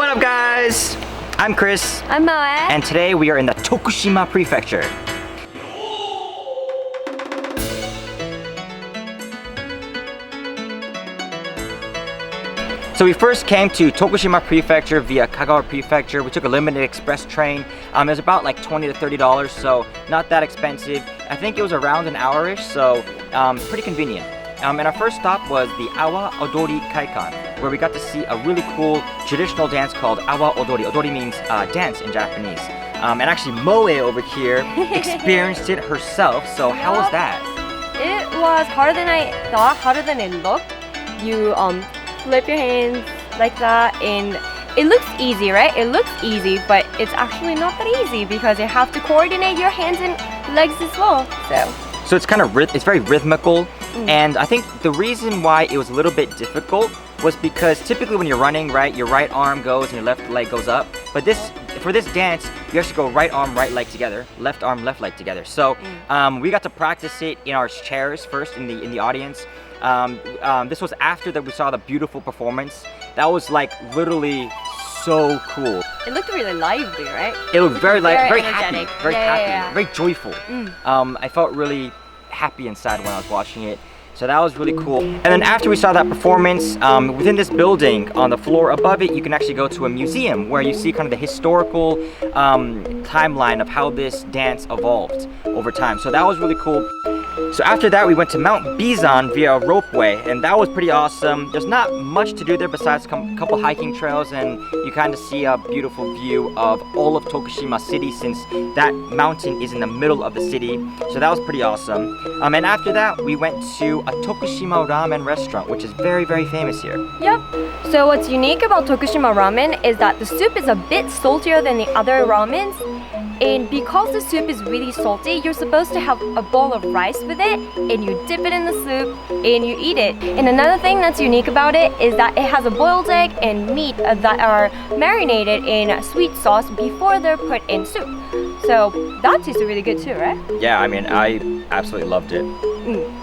What up, guys? I'm Chris. I'm Moe. And today we are in the Tokushima Prefecture. So we first came to Tokushima Prefecture via Kagawa Prefecture. We took a limited express train. It was about like $20 to $30, so not that expensive. I think it was around an hour-ish, so pretty convenient. And our first stop was the Awa Odori Kaikan, where we got to see a really cool traditional dance called Awa Odori. Odori means dance in Japanese. And actually Moe over here experienced it herself, so how was that? It was harder than I thought, harder than it looked. You flip your hands like that, and it looks easy, right? It looks easy, but it's actually not that easy because you have to coordinate your hands and legs as well. So it's kind of it's very rhythmical, and I think the reason why it was a little bit difficult was because typically when you're running, right, your right arm goes and your left leg goes up. But for this dance, you actually go right arm, right leg together, left arm, left leg together. So we got to practice it in our chairs first in the audience. This was after that we saw the beautiful performance. That was like literally so cool. It looked really lively, right? It looked very energetic. happy, very joyful. I felt really happy inside when I was watching it. So that was really cool. And then after we saw that performance, within this building, on the floor above it, you can actually go to a museum where you see kind of the historical timeline of how this dance evolved over time. So that was really cool. So after that, we went to Mount Bizan via a ropeway, and that was pretty awesome. There's not much to do there besides a couple hiking trails, and you kind of see a beautiful view of all of Tokushima City since that mountain is in the middle of the city. So that was pretty awesome. And after that, we went to a Tokushima ramen restaurant, which is very, very famous here. Yep. So what's unique about Tokushima ramen is that the soup is a bit saltier than the other ramens. And because the soup is really salty, you're supposed to have a bowl of rice with it, and you dip it in the soup and you eat it. And another thing that's unique about it is that it has a boiled egg and meat that are marinated in sweet sauce before they're put in soup. So that tastes really good too, right? Yeah, I mean, I absolutely loved it.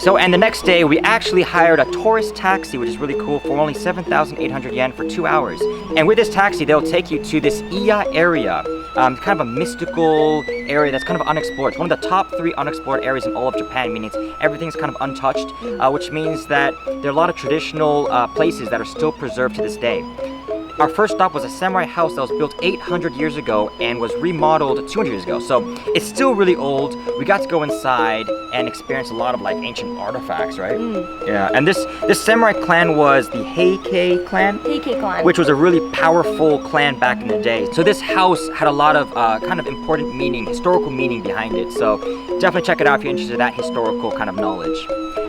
So, and the next day, we actually hired a tourist taxi, which is really cool, for only 7,800 yen for 2 hours. And with this taxi, they'll take you to this Iya area, kind of a mystical area that's kind of unexplored. It's one of the top 3 unexplored areas in all of Japan, meaning everything's kind of untouched, which means that there are a lot of traditional places that are still preserved to this day. Our first stop was a samurai house that was built 800 years ago and was remodeled 200 years ago. So it's still really old. We got to go inside and experience a lot of like ancient artifacts, right? Yeah, and this samurai clan was the Heikei clan. Heikei clan. Which was a really powerful clan back in the day. So this house had a lot of kind of important meaning, historical meaning behind it. So definitely check it out if you're interested in that historical kind of knowledge.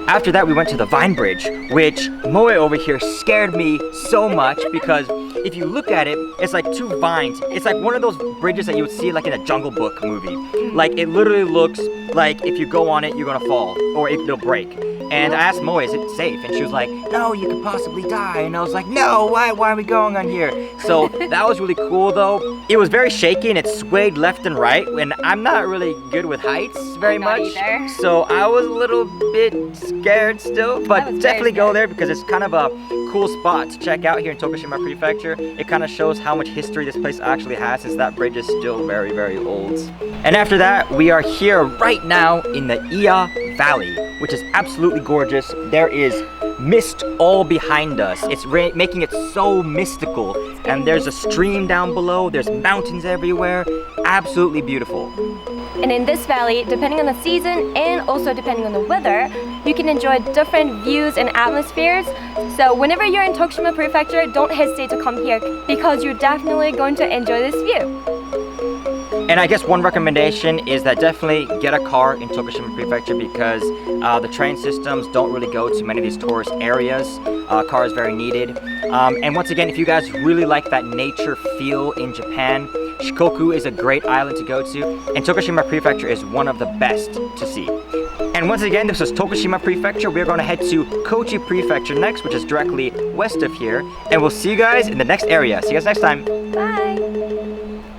After that, we went to the Vine Bridge, which Moe over here scared me so much because if you look at it, it's like 2 vines. It's like one of those bridges that you would see like in a Jungle Book movie. Like it literally looks like if you go on it, you're gonna fall or it'll break. And I asked Moe, is it safe? And she was like, no, you could possibly die. And I was like, no, why are we going on here? So that was really cool though. It was very shaky and it swayed left and right. And I'm not really good with heights very much. Either. So I was a little bit scared still, but definitely go there because it's kind of a cool spot to check out here in Tokushima Prefecture. It kind of shows how much history this place actually has since that bridge is still very, very old. And after that, we are here right now in the Iya Valley, which is absolutely gorgeous. There is mist all behind us. It's making it so mystical. And there's a stream down below. There's mountains everywhere. Absolutely beautiful. And in this valley, depending on the season and also depending on the weather, you can enjoy different views and atmospheres. So whenever you're in Tokushima Prefecture, don't hesitate to come here because you're definitely going to enjoy this view. And I guess one recommendation is that definitely get a car in Tokushima Prefecture because the train systems don't really go to many of these tourist areas. A car is very needed. And once again, if you guys really like that nature feel in Japan, Shikoku is a great island to go to, and Tokushima Prefecture is one of the best to see. And once again, this is Tokushima Prefecture. We're going to head to Kochi Prefecture next, which is directly west of here. And we'll see you guys in the next area. See you guys next time. Bye!